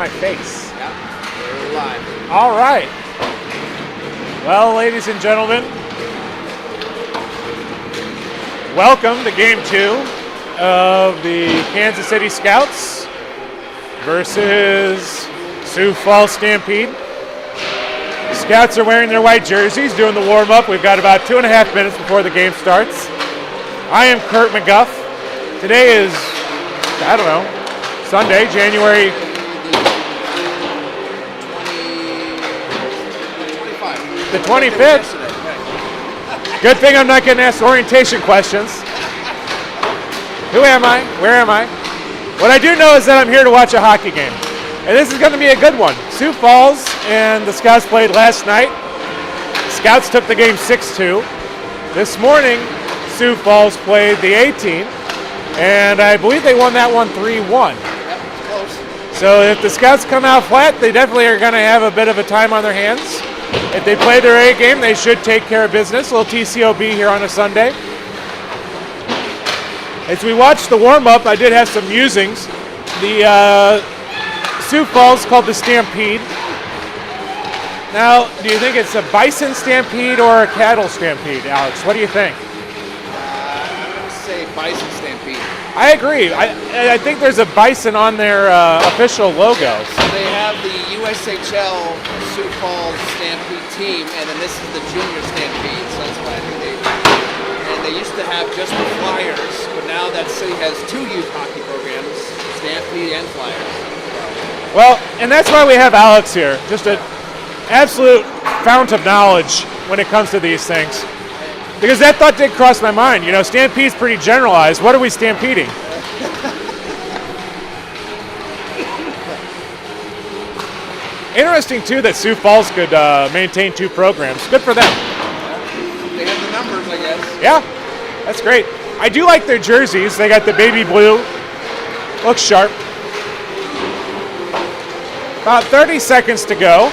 My face. Yeah, we're live. All right. Well, ladies and gentlemen, welcome to Game 2 of the Kansas City Scouts versus Sioux Falls Stampede. The Scouts are wearing their white jerseys, doing the warm-up. We've got about 2.5 minutes before the game starts. I am Kurt McGuff. Today is, Sunday, January 25th. Good thing I'm not getting asked orientation questions. Who am I? Where am I? What I do know is that I'm here to watch a hockey game. And this is going to be a good one. Sioux Falls and the Scouts played last night. Scouts took the game 6-2. This morning, Sioux Falls played the A team. And I believe they won that one 3-1. Close. So if the Scouts come out flat, they definitely are going to have a bit of a time on their hands. If they play their A game, they should take care of business. A little TCOB here on a Sunday. As we watched the warm-up, I did have some musings. The Sioux Falls called the Stampede. Now, do you think it's a bison stampede or a cattle stampede, Alex? What do you think? I'm going to say bison stampede. I agree. I think there's a bison on their official logo. So they have the USHL Sioux Falls Stampede team, and then this is the junior stampede. So that's why I think they used to have just the Flyers, but now that city has two youth hockey programs, Stampede and Flyers. Well, and that's why we have Alex here. Just an absolute fount of knowledge when it comes to these things. Because that thought did cross my mind. You know, Stampede's pretty generalized. What are we stampeding? Interesting, too, that Sioux Falls could maintain two programs. Good for them. They have the numbers, I guess. Yeah, that's great. I do like their jerseys. They got the baby blue. Looks sharp. About 30 seconds to go.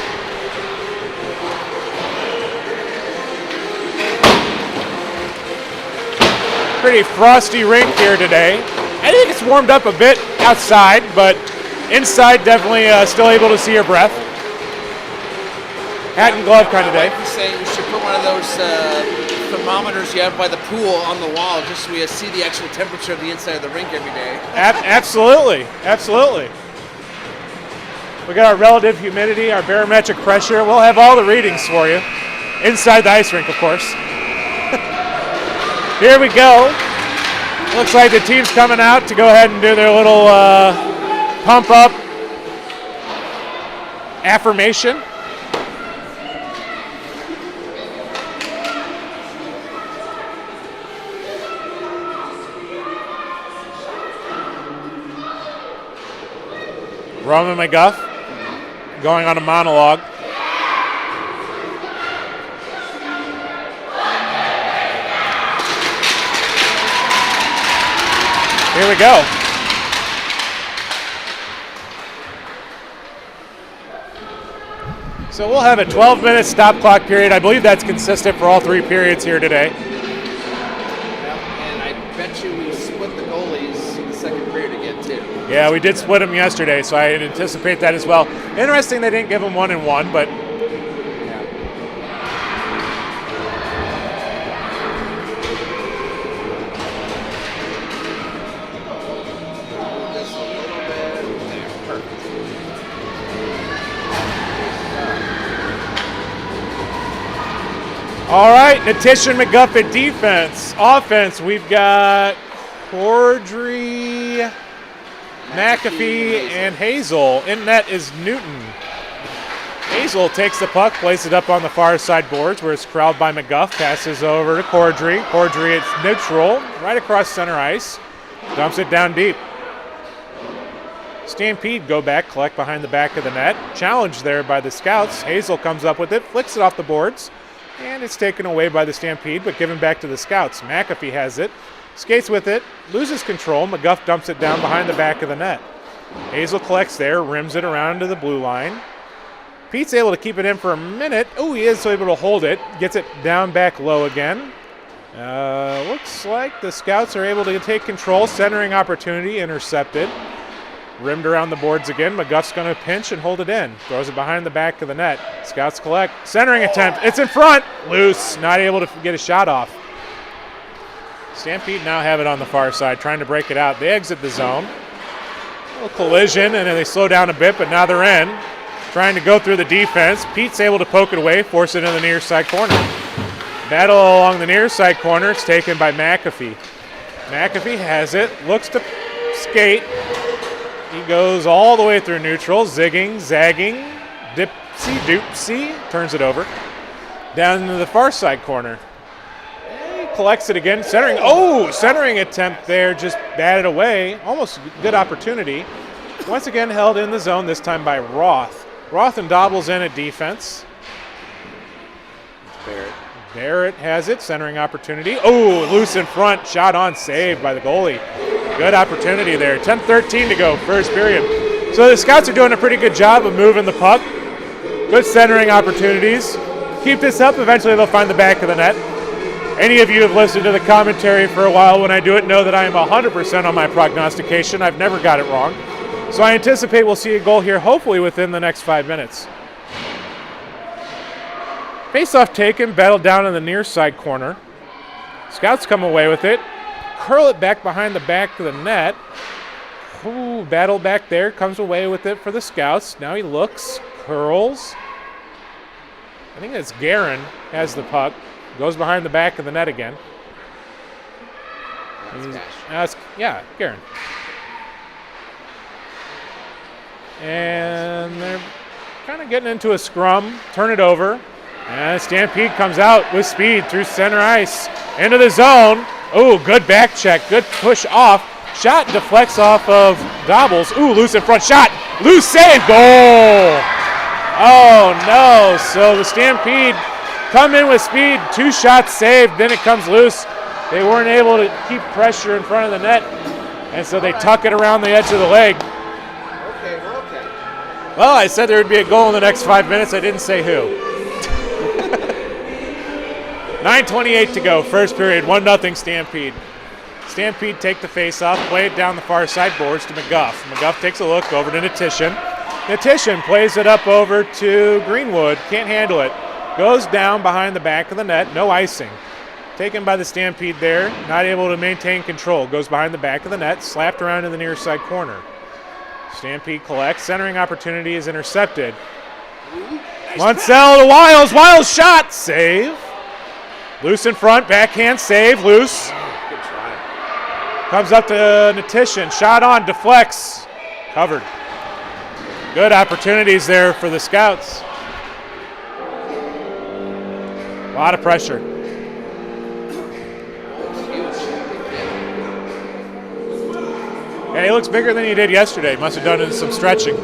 Pretty frosty rink here today. I think it's warmed up a bit outside, but inside definitely still able to see your breath. Hat and glove kind of day. I was saying we should put one of those thermometers you have by the pool on the wall just so we see the actual temperature of the inside of the rink every day. Absolutely, absolutely. We got our relative humidity, our barometric pressure. We'll have all the readings for you. Inside the ice rink, of course. Here we go. Looks like the team's coming out to go ahead and do their little pump up affirmation. Roman McGuff going on a monologue. Here we go. So we'll have a 12-minute stop clock period. I believe that's consistent for all three periods here today. And I bet you we split the goalies in the second period again, too. Yeah, we did split them yesterday, so I anticipate that as well. Interesting they didn't give them 1 and 1, but all right, Natish and McGuff at defense. Offense, we've got Cordry, McAfee, and Hazel. In net is Newton. Hazel takes the puck, plays it up on the far side boards where it's corralled by McGuff, passes over to Cordry. Cordry, it's neutral, right across center ice, dumps it down deep. Stampede go back, collect behind the back of the net. Challenged there by the Scouts. Hazel comes up with it, flicks it off the boards. And it's taken away by the Stampede, but given back to the Scouts. McAfee has it, skates with it, loses control. McGuff dumps it down behind the back of the net. Hazel collects there, rims it around to the blue line. Pete's able to keep it in for a minute. Oh, he is able to hold it. Gets it down back low again. Looks like the Scouts are able to take control. Centering opportunity intercepted. Rimmed around the boards again. McGuff's going to pinch and hold it in. Throws it behind the back of the net. Scouts collect. Centering attempt. It's in front. Loose. Not able to get a shot off. Stampede now have it on the far side, trying to break it out. They exit the zone. A little collision, and then they slow down a bit, but now they're in. Trying to go through the defense. Pete's able to poke it away, force it in the near side corner. Battle along the near side corner. It's taken by McAfee. McAfee has it. Looks to skate. He goes all the way through neutral. Zigging, zagging, dipsy, doopsy. Turns it over. Down into the far side corner. Collects it again, centering. Oh, centering attempt there, just batted away. Almost a good opportunity. Once again held in the zone, this time by Roth. Roth and Dobbles in at defense. Barrett has it, centering opportunity. Oh, loose in front, shot on, saved by the goalie. Good opportunity there. 10:13 to go, first period. So the Scouts are doing a pretty good job of moving the puck. Good centering opportunities. Keep this up, eventually they'll find the back of the net. Any of you who have listened to the commentary for a while when I do it know that I am 100% on my prognostication. I've never got it wrong. So I anticipate we'll see a goal here hopefully within the next 5 minutes. Face-off taken, battled down in the near side corner. Scouts come away with it. Curl it back behind the back of the net. Ooh, battle back there, comes away with it for the Scouts. Now he looks, curls. I think it's Guerin has the puck. Goes behind the back of the net again. Yeah, Guerin. And they're kind of getting into a scrum. Turn it over. And Stampede comes out with speed through center ice. Into the zone. Oh, good back check. Good push off. Shot deflects off of Dobbles. Ooh, loose in front. Shot. Loose save. Goal. Oh, no. So the Stampede come in with speed, 2 shots saved, then it comes loose. They weren't able to keep pressure in front of the net, and so they tuck it around the edge of the leg. Okay, we're okay. Well, I said there would be a goal in the next 5 minutes. I didn't say who. 9:28 to go, first period, 1-0 Stampede. Stampede take the face-off, play it down the far side boards to McGuff. McGuff takes a look over to Natition. Natition plays it up over to Greenwood, can't handle it. Goes down behind the back of the net, no icing. Taken by the Stampede there, not able to maintain control. Goes behind the back of the net, slapped around in the near side corner. Stampede collects, centering opportunity is intercepted. Munsell to Wiles, Wiles shot, save. Loose in front, backhand save, loose. Good try. Comes up to Natition, shot on, deflects, covered. Good opportunities there for the Scouts. A lot of pressure. Yeah, he looks bigger than he did yesterday. Must have done some stretching.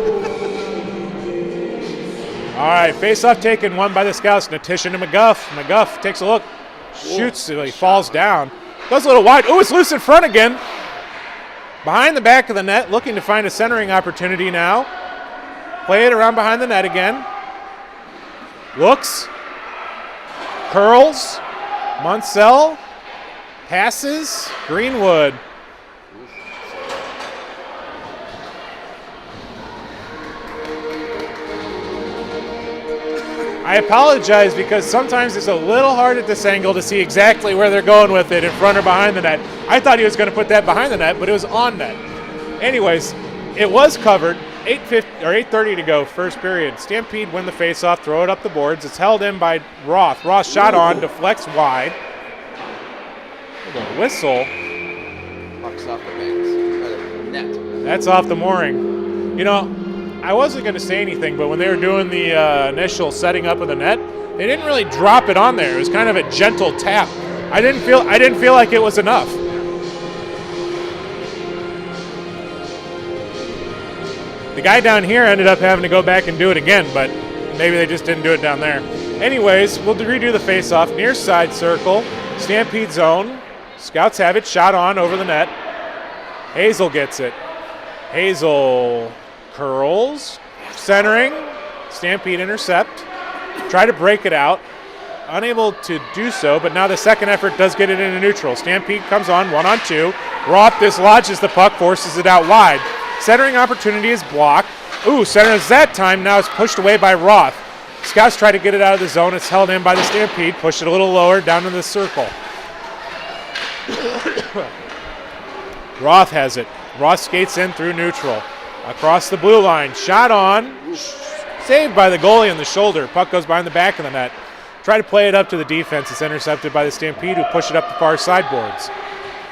All right, face-off taken, won by the Scouts. Natition to McGuff. McGuff takes a look, shoots, he falls down. Goes a little wide. Oh, it's loose in front again. Behind the back of the net, looking to find a centering opportunity now. Play it around behind the net again. Looks. Curls, Munsell, passes, Greenwood. I apologize because sometimes it's a little hard at this angle to see exactly where they're going with it, in front or behind the net. I thought he was going to put that behind the net, but it was on net. Anyways, it was covered. 8:30 to go, first period. Stampede win the faceoff, throw it up the boards. It's held in by Roth. Roth shot on, deflects wide. The whistle. Puck's off the net. That's off the mooring. You know, I wasn't going to say anything, but when they were doing the initial setting up of the net, they didn't really drop it on there. It was kind of a gentle tap. I didn't feel like it was enough. The guy down here ended up having to go back and do it again, but maybe they just didn't do it down there. Anyways, we'll redo the face-off. Near side circle, Stampede zone. Scouts have it, shot on over the net. Hazel gets it. Hazel curls, centering, Stampede intercept. Try to break it out. Unable to do so, but now the second effort does get it into neutral. Stampede comes on, 1-on-2. Roth dislodges the puck, forces it out wide. Centering opportunity is blocked. Ooh, centers that time now is pushed away by Roth. Scouts try to get it out of the zone. It's held in by the Stampede. Push it a little lower down to the circle. Roth has it. Roth skates in through neutral. Across the blue line. Shot on. Saved by the goalie on the shoulder. Puck goes behind the back of the net. Try to play it up to the defense. It's intercepted by the Stampede, who push it up the far sideboards.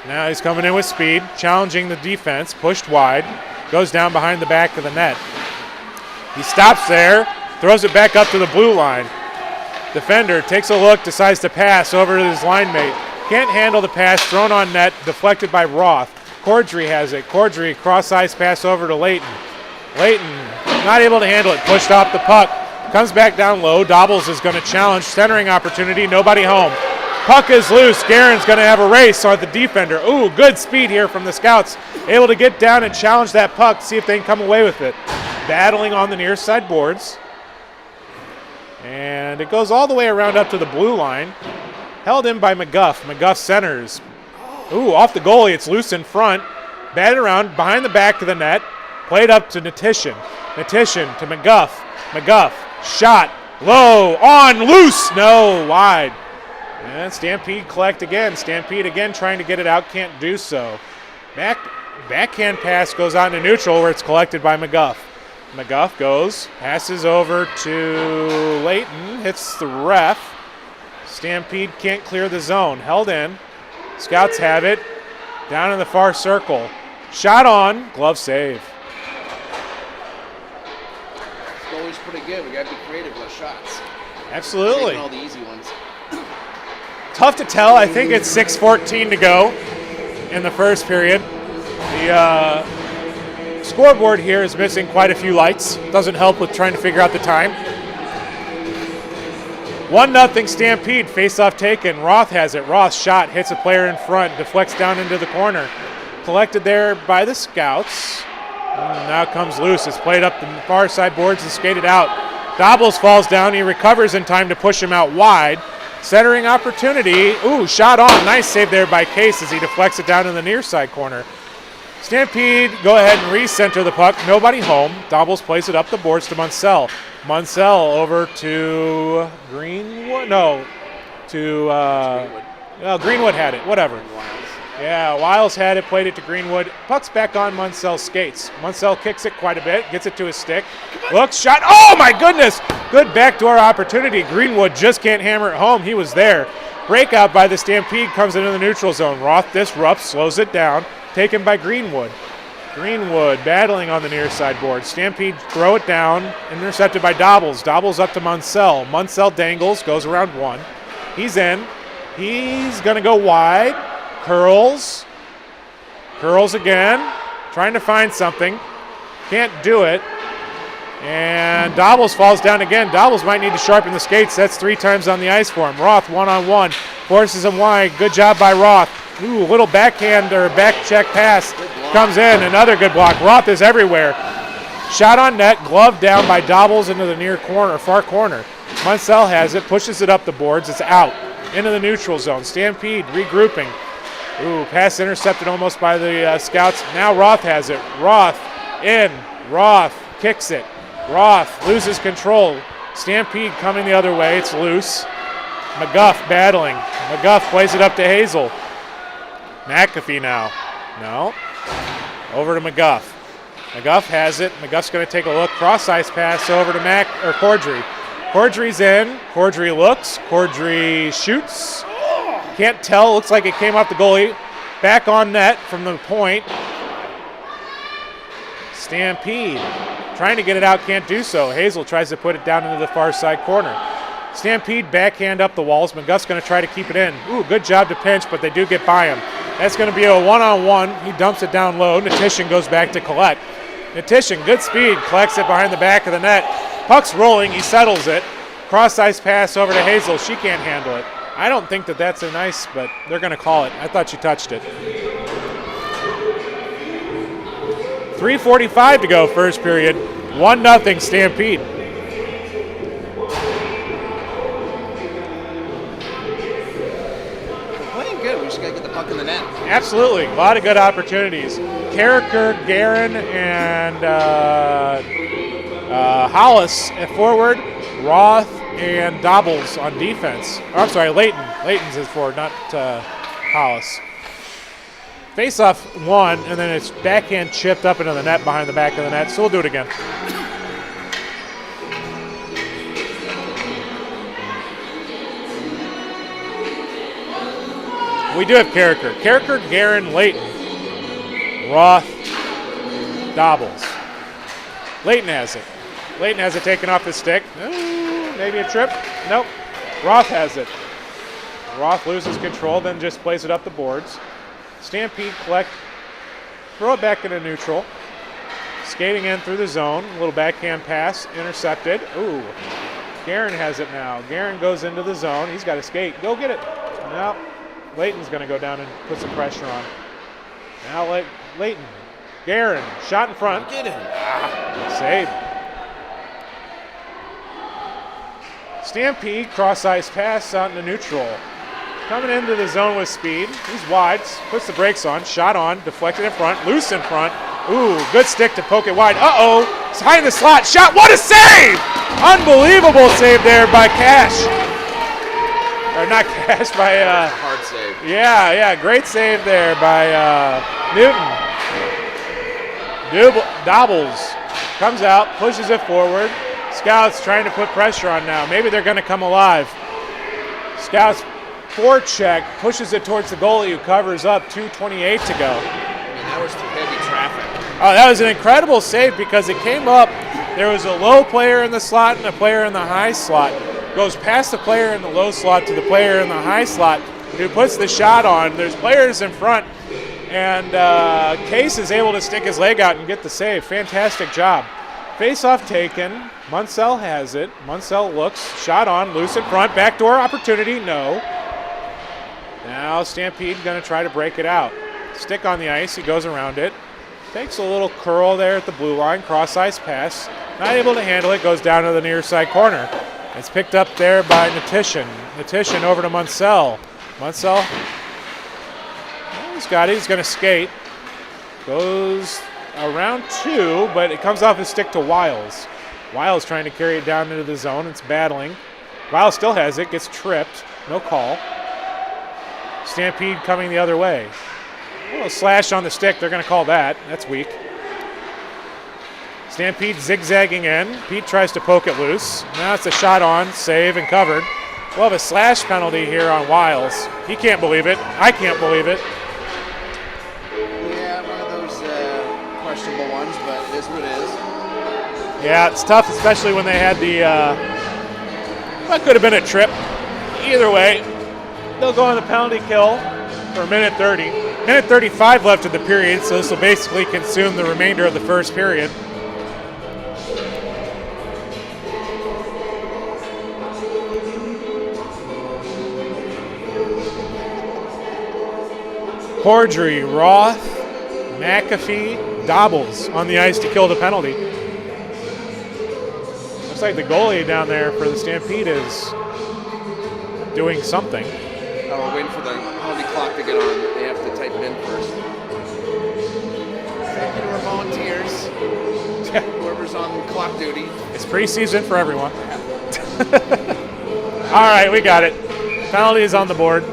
Now he's coming in with speed, challenging the defense, pushed wide, goes down behind the back of the net. He stops there, throws it back up to the blue line. Defender takes a look, decides to pass over to his line mate. Can't handle the pass, thrown on net, deflected by Roth. Cordry has it. Cordry cross-ice pass over to Layton. Layton not able to handle it, pushed off the puck. Comes back down low. Dobbles is going to challenge. Centering opportunity. Nobody home. Puck is loose. Guerin's going to have a race on the defender. Ooh, good speed here from the Scouts. Able to get down and challenge that puck. See if they can come away with it. Battling on the near side boards. And it goes all the way around up to the blue line. Held in by McGuff. McGuff centers. Ooh, off the goalie. It's loose in front. Batted around behind the back of the net. Played up to Natishin. Natishin to McGuff. McGuff. Shot, low, on, loose, no, wide. And Stampede collect again. Stampede again trying to get it out, can't do so. Backhand pass goes on to neutral where it's collected by McGuff. McGuff goes, passes over to Layton, hits the ref. Stampede can't clear the zone, held in. Scouts have it, down in the far circle. Shot on, glove save. Always put a give. We got to be creative with shots. Absolutely. Taking all the easy ones. Tough to tell. I think it's 6:14 to go in the first period. The scoreboard here is missing quite a few lights. Doesn't help with trying to figure out the time. 1-0 Stampede. Face-off taken. Roth has it. Roth shot. Hits a player in front. Deflects down into the corner. Collected there by the Scouts. Now comes loose. It's played up the far side boards and skated out. Dobbles falls down. He recovers in time to push him out wide. Centering opportunity. Ooh, shot on. Nice save there by Case as he deflects it down in the near side corner. Stampede go ahead and recenter the puck. Nobody home. Dobbles plays it up the boards to Munsell. Munsell over to Greenwood. No, to Greenwood. Well, Greenwood had it. Whatever. Yeah, Wiles had it, played it to Greenwood. Puck's back on Munsell's skates. Munsell kicks it quite a bit, gets it to his stick. Looks, shot. Oh, my goodness! Good backdoor opportunity. Greenwood just can't hammer it home. He was there. Breakout by the Stampede comes into the neutral zone. Roth disrupts, slows it down. Taken by Greenwood. Greenwood battling on the near side board. Stampede throw it down, intercepted by Dobbles. Dobbles up to Munsell. Munsell dangles, goes around one. He's in. He's going to go wide. Curls again, trying to find something, can't do it, and Dobbles falls down again. Dobbles might need to sharpen the skates. That's 3 times on the ice for him. Roth one-on-one, forces him wide. Good job by Roth. Ooh, little backhand or back check pass comes in. Another good block. Roth is everywhere. Shot on net, glove down by Dobbles into the near corner, far corner. Munsell has it, pushes it up the boards. It's out into the neutral zone. Stampede regrouping. Ooh, pass intercepted almost by the Scouts. Now Roth has it. Roth in. Roth kicks it. Roth loses control. Stampede coming the other way. It's loose. McGuff battling. McGuff plays it up to Hazel. McAfee now. No. Over to McGuff. McGuff has it. McGuff's going to take a look. Cross-ice pass over to Cordry. Cordry's in. Cordry looks. Cordry shoots. Can't tell. Looks like it came off the goalie. Back on net from the point. Stampede trying to get it out. Can't do so. Hazel tries to put it down into the far side corner. Stampede backhand up the walls. McGuff's going to try to keep it in. Ooh, good job to pinch, but they do get by him. That's going to be a one-on-one. He dumps it down low. Natishin goes back to collect. Natishin, good speed, collects it behind the back of the net. Puck's rolling. He settles it. Cross-ice pass over to Hazel. She can't handle it. I don't think that that's an ice, but they're going to call it. I thought she touched it. 3:45 to go, first period. 1-0 Stampede. We're playing good. We just got to get the puck in the net. Absolutely. A lot of good opportunities. Carricker, Guerin, and Hollis at forward. Roth and Dobbles on defense. Oh, I'm sorry, Layton. Layton's is forward, not Hollis. Face-off one, and then it's backhand chipped up into the net behind the back of the net, so we'll do it again. We do have Carricker. Carricker, Guerin, Layton, Roth, Dobbles. Layton has it. Layton has it taken off his stick. Ooh, maybe a trip. Nope. Roth has it. Roth loses control, then just plays it up the boards. Stampede collect, throw it back into neutral. Skating in through the zone. A little backhand pass, intercepted. Ooh. Guerin has it now. Guerin goes into the zone. He's got to skate. Go get it. No. Layton's going to go down and put some pressure on. Now Layton. Guerin, shot in front. Get him. Save. Stampede, cross-ice pass out into neutral. Coming into the zone with speed. He's wide, puts the brakes on, shot on, deflected in front, loose in front. Ooh, good stick to poke it wide. Uh-oh, it's high in the slot, shot, what a save! Unbelievable save there by Cash. Or not Cash, by... hard save. Yeah, great save there by Newton. Dobbles comes out, pushes it forward. Scouts trying to put pressure on now. Maybe they're going to come alive. Scouts forecheck, pushes it towards the goalie who covers up, 2:28 to go. I mean, that was heavy traffic. Oh, that was an incredible save because it came up. There was a low player in the slot and a player in the high slot. Goes past the player in the low slot to the player in the high slot who puts the shot on. There's players in front, and Case is able to stick his leg out and get the save. Fantastic job. Face-off taken. Munsell has it. Munsell looks. Shot on. Loose in front. Backdoor opportunity. No. Now Stampede going to try to break it out. Stick on the ice. He goes around it. Takes a little curl there at the blue line. Cross-ice pass. Not able to handle it. Goes down to the near side corner. It's picked up there by Natishin. Natishin over to Munsell. Munsell. Well, he's got it. He's going to skate. Goes around two, but it comes off his stick to Wiles. Wiles trying to carry it down into the zone. It's battling. Wiles still has it. Gets tripped. No call. Stampede coming the other way. A little slash on the stick. They're going to call that. That's weak. Stampede zigzagging in. Pete tries to poke it loose. Now it's a shot on. Save and covered. We'll have a slash penalty here on Wiles. He can't believe it. I can't believe it. Yeah, one of those questionable ones, but it is what it is. Yeah, it's tough, especially when they had the, that could have been a trip. Either way, they'll go on the penalty kill for a minute 30. Minute 35 left of the period, so this will basically consume the remainder of the first period. Cordry, Roth, McAfee, Dobbles on the ice to kill the penalty. Looks like the goalie down there for the Stampede is doing something. Oh, we're waiting for the penalty clock to get on. They have to type it in first. Thank you to our volunteers. Whoever's on clock duty. It's preseason for everyone. All right, we got it. Penalty is on the board.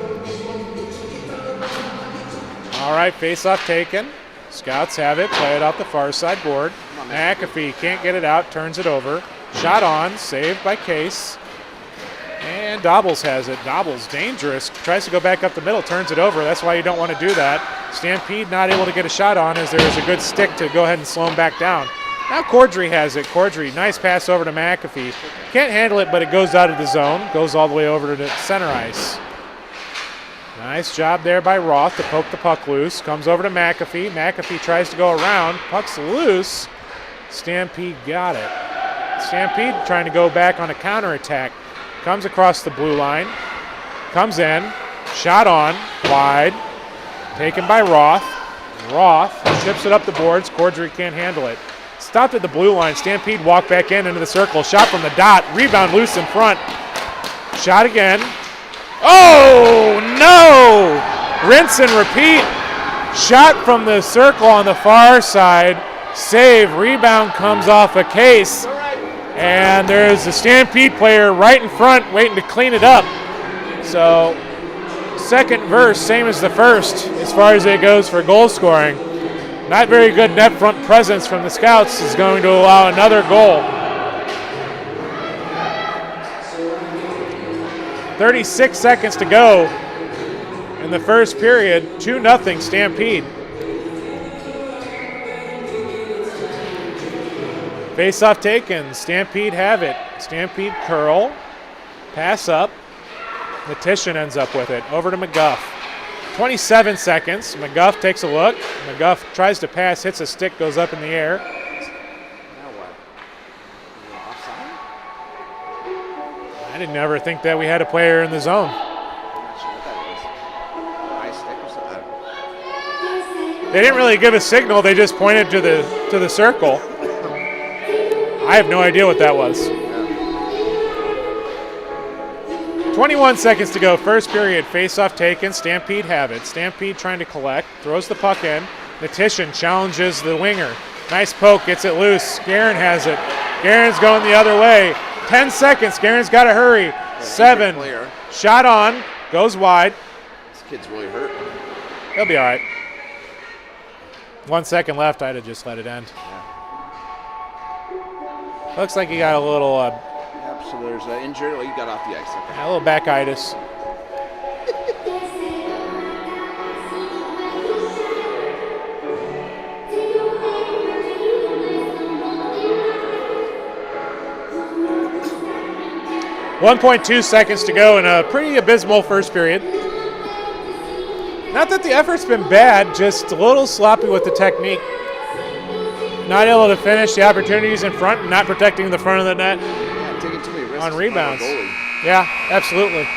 All right, face-off taken. Scouts have it. Play it off the far side board. McAfee can't get it out. Turns it over. Shot on. Saved by Case. And Dobbles has it. Dobbles, dangerous. Tries to go back up the middle. Turns it over. That's why you don't want to do that. Stampede not able to get a shot on as there is a good stick to go ahead and slow him back down. Now Cordry has it. Cordry, nice pass over to McAfee. Can't handle it, but it goes out of the zone. Goes all the way over to the center ice. Nice job there by Roth to poke the puck loose. Comes over to McAfee. McAfee tries to go around. Puck's loose. Stampede got it. Stampede trying to go back on a counterattack. Comes across the blue line. Comes in. Shot on. Wide. Taken by Roth. Roth chips it up the boards. Cordry can't handle it. Stopped at the blue line. Stampede walked back into the circle. Shot from the dot. Rebound loose in front. Shot again. Oh, no! Rinse and repeat. Shot from the circle on the far side. Save. Rebound comes off a case. And there's a Stampede player right in front waiting to clean it up. So second verse, same as the first as far as it goes for goal scoring. Not very good net front presence from the Scouts is going to allow another goal. 36 seconds to go in the first period. 2-0 Stampede. Face-off taken. Stampede have it. Stampede curl. Pass up. Letition ends up with it. Over to McGuff. 27 seconds. McGuff takes a look. McGuff tries to pass, hits a stick, goes up in the air. Now what? Offside? I didn't ever think that we had a player in the zone. I'm not sure what that was. High stick or something? I don't know. They didn't really give a signal. They just pointed to the circle. I have no idea what that was. 21 seconds to go, first period. Face-off taken. Stampede have it. Stampede trying to collect. Throws the puck in. Letition challenges the winger. Nice poke. Gets it loose. Guerin has it. Guerin's going the other way. 10 seconds. Guerin's got to hurry. 7. Shot on. Goes wide. This kid's really hurt. He'll be all right. 1 second left. I'd have just let it end. Looks like he got a little... Yep, so there's an injury. Well, you got off the ice. Okay. a little backitis. .2 seconds to go in a pretty abysmal first period. Not that the effort's been bad, just a little sloppy with the technique. Not able to finish the opportunities in front and not protecting the front of the net. Yeah, taking too many risks on rebounds. On yeah, absolutely.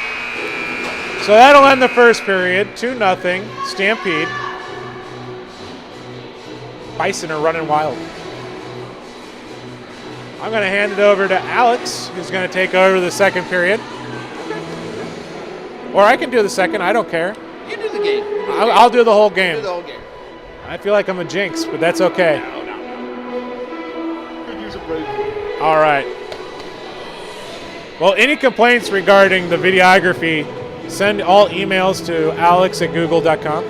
So that'll end the first period. 2-0 Stampede. Bison are running wild. I'm going to hand it over to Alex, who's going to take over the second period. Or I can do the second. I don't care. You do the game. I'll do the whole game. You do the whole game. I feel like I'm a jinx, but that's okay. No. Could use a break. All right. Well, any complaints regarding the videography, send all emails to alex@google.com.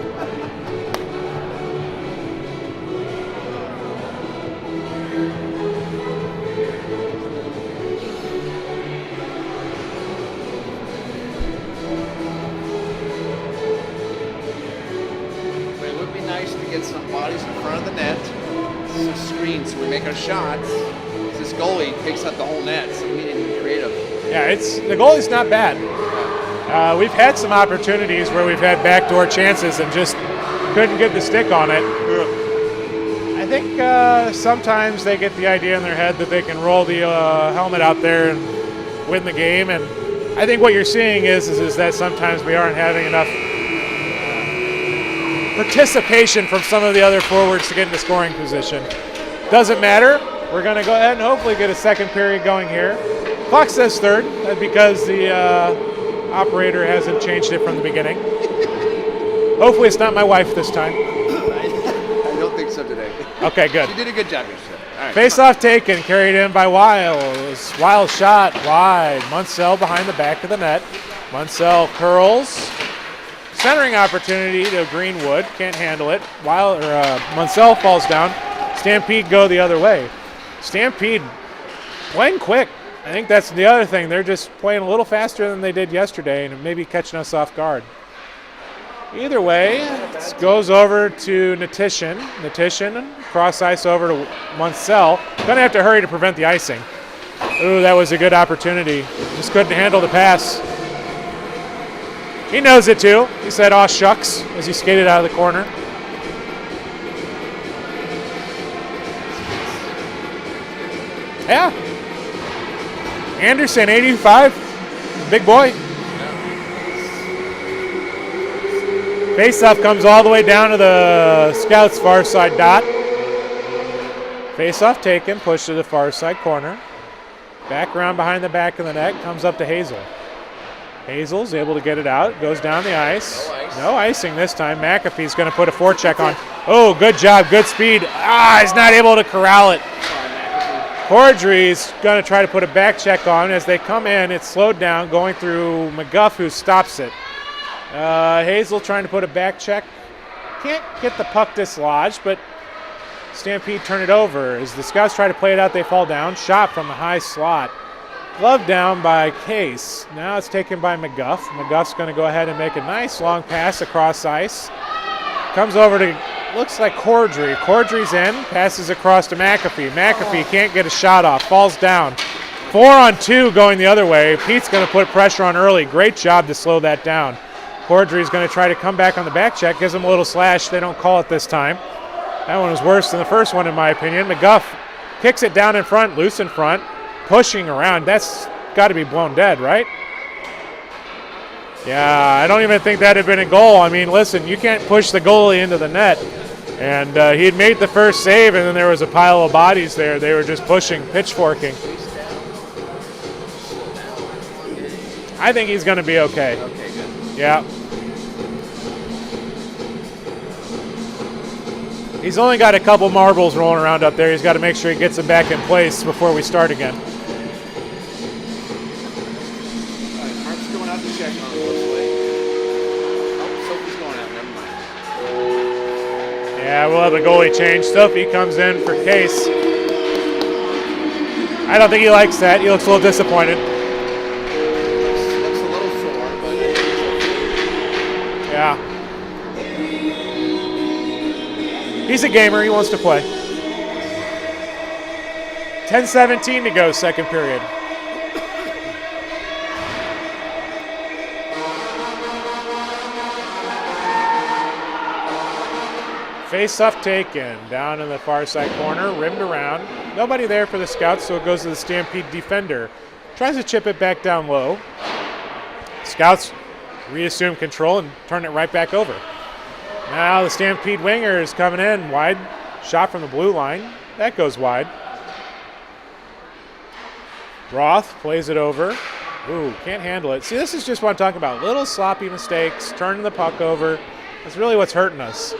It would be nice to get some bodies in front of the net, some screens, so we make our shots. This goalie takes out the whole net, so we need to be creative. Yeah, the goalie's not bad. We've had some opportunities where we've had backdoor chances and just couldn't get the stick on it. I think sometimes they get the idea in their head that they can roll the helmet out there and win the game. And I think what you're seeing is that sometimes we aren't having enough participation from some of the other forwards to get into scoring position. Doesn't matter. We're going to go ahead and hopefully get a second period going here. Clock says third because the operator hasn't changed it from the beginning. Hopefully it's not my wife this time. I don't think so today. Okay, good. She did a good job yesterday. All right, face-off taken, carried in by Wiles. Wiles shot wide. Munsell behind the back of the net. Munsell curls. Centering opportunity to Greenwood. Can't handle it. Munsell falls down. Stampede go the other way. Stampede playing quick. I think that's the other thing. They're just playing a little faster than they did yesterday and maybe catching us off guard. Either way, it goes over to Natition. Natition, cross ice over to Munsell. Going to have to hurry to prevent the icing. Ooh, that was a good opportunity. Just couldn't handle the pass. He knows it too. He said, "Aw, shucks," as he skated out of the corner. Yeah. Anderson, 85. Big boy. Face-off comes all the way down to the Scouts' far side dot. Face-off taken, pushed to the far side corner. Back around behind the back of the net, comes up to Hazel. Hazel's able to get it out, goes down the ice. No icing this time. McAfee's going to put a forecheck on. Oh, good job, good speed. He's not able to corral it. Cordry's going to try to put a back check on. As they come in, it's slowed down, going through McGuff, who stops it. Hazel trying to put a back check. Can't get the puck dislodged, but Stampede turn it over. As the Scouts try to play it out, they fall down. Shot from the high slot. Glove down by Case. Now it's taken by McGuff. McGuff's going to go ahead and make a nice long pass across ice. Comes over to, looks like Cordry. Cordry's in, passes across to McAfee. McAfee can't get a shot off, falls down. 4-on-2 going the other way. Pete's going to put pressure on early. Great job to slow that down. Cordry's going to try to come back on the back check, gives him a little slash. They don't call it this time. That one was worse than the first one, in my opinion. McGuff kicks it down in front, loose in front, pushing around. That's got to be blown dead, right? Yeah, I don't even think that had been a goal. I mean, listen, you can't push the goalie into the net. And he had made the first save, and then there was a pile of bodies there. They were just pushing, pitchforking. I think he's going to be okay. Okay, good. Yeah. He's only got a couple marbles rolling around up there. He's got to make sure he gets them back in place before we start again. All right, Mark's going out to check on him, looks like. Oh, Sophie's going out, never mind. Yeah, we'll have a goalie change. Sophie comes in for Case. I don't think he likes that. He looks a little disappointed. Looks a little sore, but Yeah. He's a gamer. He wants to play. 10:17 to go, second period. Face-off taken. Down in the far side corner. Rimmed around. Nobody there for the Scouts, so it goes to the Stampede defender. Tries to chip it back down low. Scouts reassume control and turn it right back over. Now the Stampede winger is coming in wide. Shot from the blue line. That goes wide. Roth plays it over. Ooh, can't handle it. See, this is just what I'm talking about. Little sloppy mistakes, turning the puck over. That's really what's hurting us.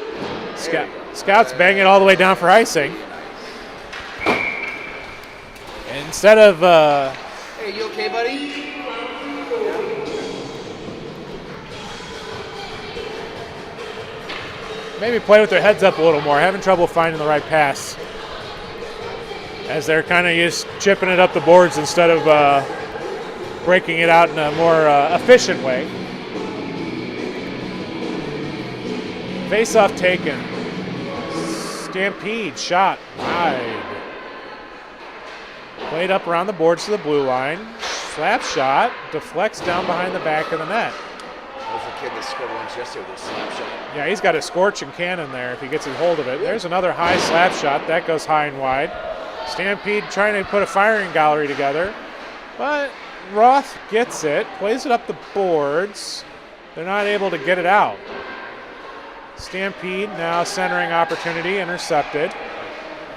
Scouts bang it all the way down for icing. Instead of... Hey, you okay, buddy? maybe play with their heads up a little more. Having trouble finding the right pass. As they're kind of just chipping it up the boards instead of breaking it out in a more efficient way. Face-off taken. Stampede shot wide. Played up around the boards to the blue line. Slap shot deflects down behind the back of the net. That was the kid that scored once yesterday with a slap shot. Yeah, he's got a scorching cannon there if he gets a hold of it. There's another high slap shot. That goes high and wide. Stampede trying to put a firing gallery together. But Roth gets it, plays it up the boards. They're not able to get it out. Stampede now centering opportunity, intercepted.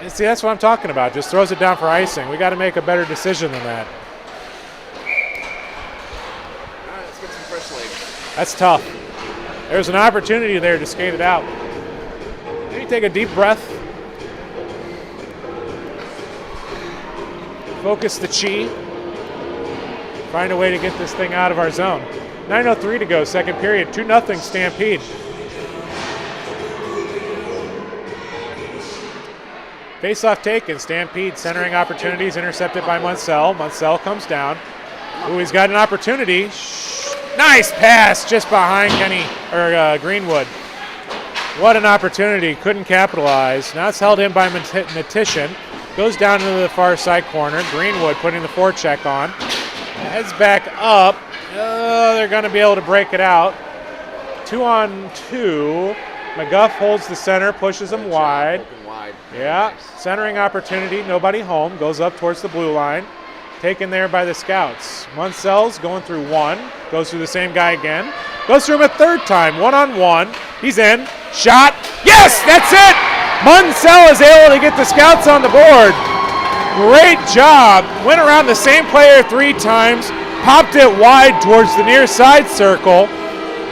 And see, that's what I'm talking about. Just throws it down for icing. We got to make a better decision than that. All right, let's get some fresh legs. That's tough. There's an opportunity there to skate it out. Maybe take a deep breath. Focus the chi. Find a way to get this thing out of our zone. 9:03 to go, second period. 2-0 Stampede. Face-off taken. Stampede centering opportunities, intercepted by Munsell. Munsell comes down. Ooh, he's got an opportunity. Nice pass just behind Greenwood. What an opportunity. Couldn't capitalize. Now it's held in by Matishin. Goes down into the far side corner. Greenwood putting the forecheck on. Heads back up. They're going to be able to break it out. 2-on-2. McGuff holds the center, pushes him wide. Yeah, centering opportunity. Nobody home. Goes up towards the blue line. Taken there by the Scouts. Munsell's going through one. Goes through the same guy again. Goes through him a third time. 1-on-1. He's in. Shot. Yes, that's it. Munsell is able to get the Scouts on the board. Great job. Went around the same player 3 times. Popped it wide towards the near side circle.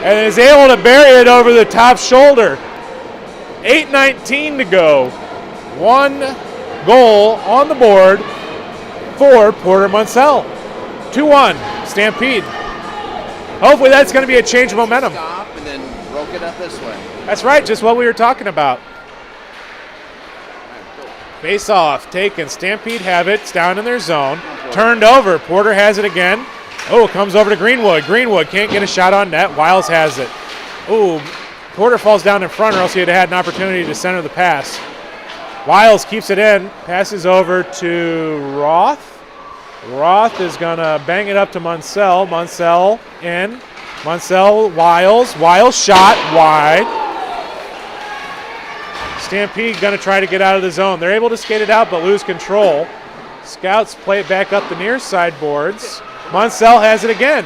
and is able to bury it over the top shoulder. 8:19 to go. 1 goal on the board for Porter Munsell. 2-1, Stampede. Hopefully that's going to be a change of momentum. Stop and then broke it up this way. That's right, just what we were talking about. Face off, taken. Stampede have it. It's down in their zone. Turned over. Porter has it again. Oh, comes over to Greenwood. Greenwood can't get a shot on net. Wiles has it. Oh, Porter falls down in front, or else he'd have had an opportunity to center the pass. Wiles keeps it in. Passes over to Roth. Roth is going to bang it up to Munsell. Munsell in. Munsell, Wiles. Wiles shot wide. Stampede going to try to get out of the zone. They're able to skate it out but lose control. Scouts play it back up the near side boards. Munsell has it again.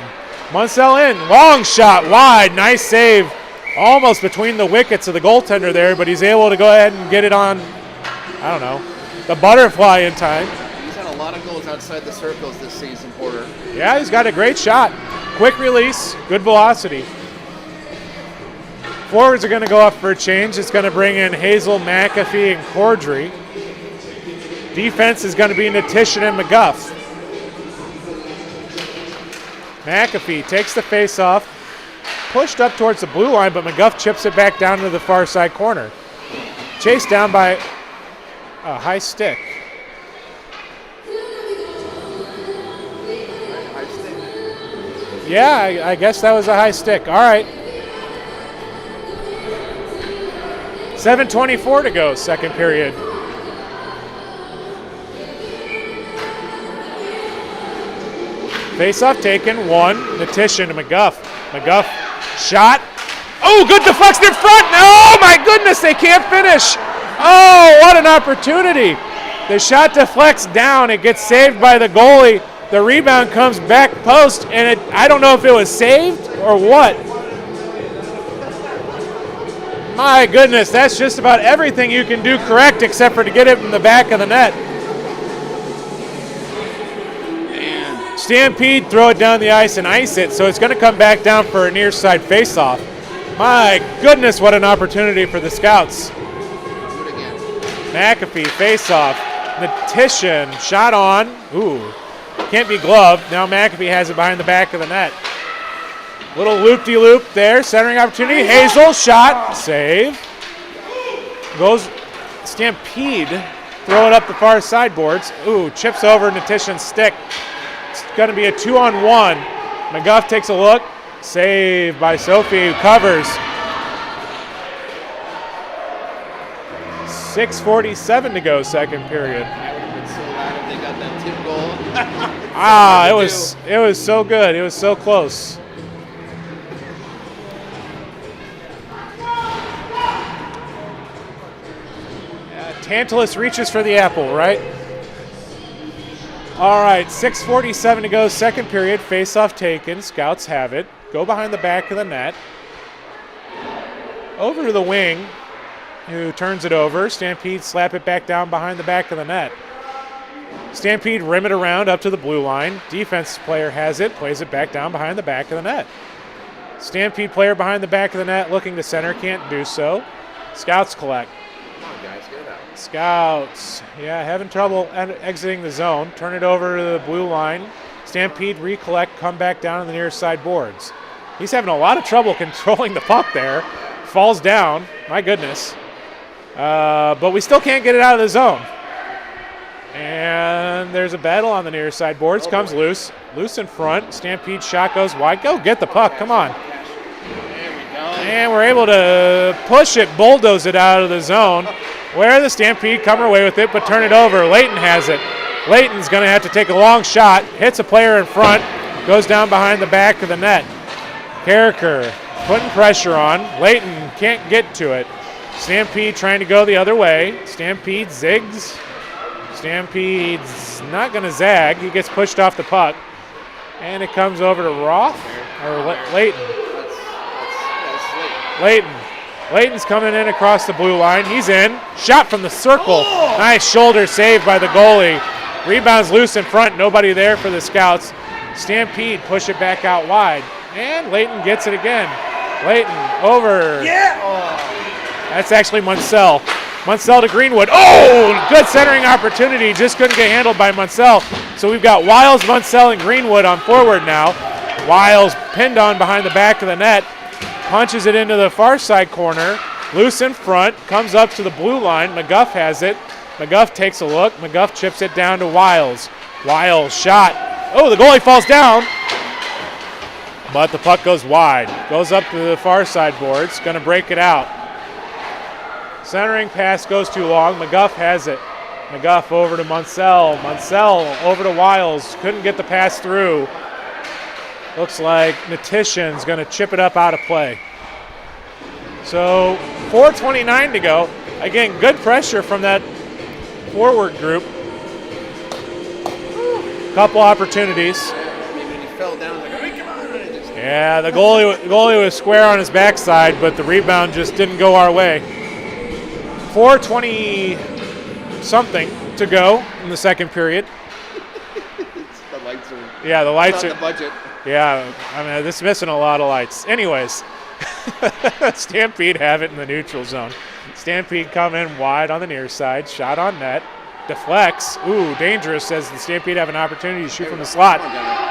Munsell in. Long shot wide. Nice save. Almost between the wickets of the goaltender there, but he's able to go ahead and get it on, I don't know, the butterfly in time. He's had a lot of goals outside the circles this season, Porter. Yeah, he's got a great shot. Quick release, good velocity. Forwards are going to go up for a change. It's going to bring in Hazel, McAfee, and Cordry. Defense is going to be Natishin and McGuff. McAfee takes the face-off, pushed up towards the blue line, but McGuff chips it back down to the far side corner. Chased down by a high stick. Yeah, I guess that was a high stick. All right. 7:24 to go, second period. Face-off taken, 1. Natishin to McGuff. McGuff shot. Oh, good deflection in front. Oh, my goodness, they can't finish. Oh, what an opportunity. The shot deflects down. It gets saved by the goalie. The rebound comes back post, and I don't know if it was saved or what. My goodness, that's just about everything you can do correct except for to get it in the back of the net. Man. Stampede throw it down the ice and ice it, so it's going to come back down for a near side faceoff. My goodness, what an opportunity for the Scouts. McAfee faceoff. Natishin shot on. Ooh, can't be gloved. Now McAfee has it behind the back of the net. Little loop-de-loop there, centering opportunity. Hazel, shot, save. Goes Stampede, throw it up the far sideboards. Ooh, chips over Natishin's stick. It's going to be a 2-on-1. McGuff takes a look. Save by Sophie, who covers. 6:47 to go, second period. I would have been so glad if they got that tip goal. It was so good. It was so close. Tantalus reaches for the apple, right? All right, 6:47 to go, second period. Face-off taken. Scouts have it. Go behind the back of the net. Over to the wing, who turns it over. Stampede slap it back down behind the back of the net. Stampede rim it around up to the blue line. Defense player has it, plays it back down behind the back of the net. Stampede player behind the back of the net looking to center, can't do so. Scouts collect. Come on, guys, get it out. Scouts, yeah, having trouble exiting the zone. Turn it over to the blue line. Stampede recollect, come back down on the near side boards. He's having a lot of trouble controlling the puck there. Falls down, my goodness. But we still can't get it out of the zone. And there's a battle on the near side boards. Comes loose. Loose in front. Stampede shot goes wide. Go get the puck. Come on. And we're able to push it, bulldoze it out of the zone. Where the Stampede come away with it, but turn it over. Layton has it. Layton's going to have to take a long shot. Hits a player in front. Goes down behind the back of the net. Carricker putting pressure on. Layton can't get to it. Stampede trying to go the other way. Stampede zigs. Stampede's not going to zag. He gets pushed off the puck. And it comes over to Roth or Layton. Layton. Layton's coming in across the blue line. He's in. Shot from the circle. Nice shoulder save by the goalie. Rebounds loose in front. Nobody there for the Scouts. Stampede push it back out wide. And Layton gets it again. Leighton over. Yeah! Oh. That's actually Munsell. Munsell to Greenwood. Oh, good centering opportunity. Just couldn't get handled by Munsell. So we've got Wiles, Munsell, and Greenwood on forward now. Wiles pinned on behind the back of the net. Punches it into the far side corner. Loose in front. Comes up to the blue line. McGuff has it. McGuff takes a look. McGuff chips it down to Wiles. Wiles shot. Oh, the goalie falls down. But the puck goes wide. Goes up to the far side boards. Going to break it out. Centering pass goes too long. McGuff has it. McGuff over to Munsell. Munsell over to Wiles. Couldn't get the pass through. Looks like Natishan's going to chip it up out of play. So 4:29 to go. Again, good pressure from that forward group. Couple opportunities. Maybe when he fell down, like, hey, come on. Yeah, the goalie was square on his backside, but the rebound just didn't go our way. 4:20-something to go in the second period. The lights are. Yeah, the lights are. The budget. Yeah, I mean, this is missing a lot of lights. Anyways, Stampede have it in the neutral zone. Stampede come in wide on the near side. Shot on net. Deflects. Ooh, dangerous as the Stampede have an opportunity to shoot from the slot.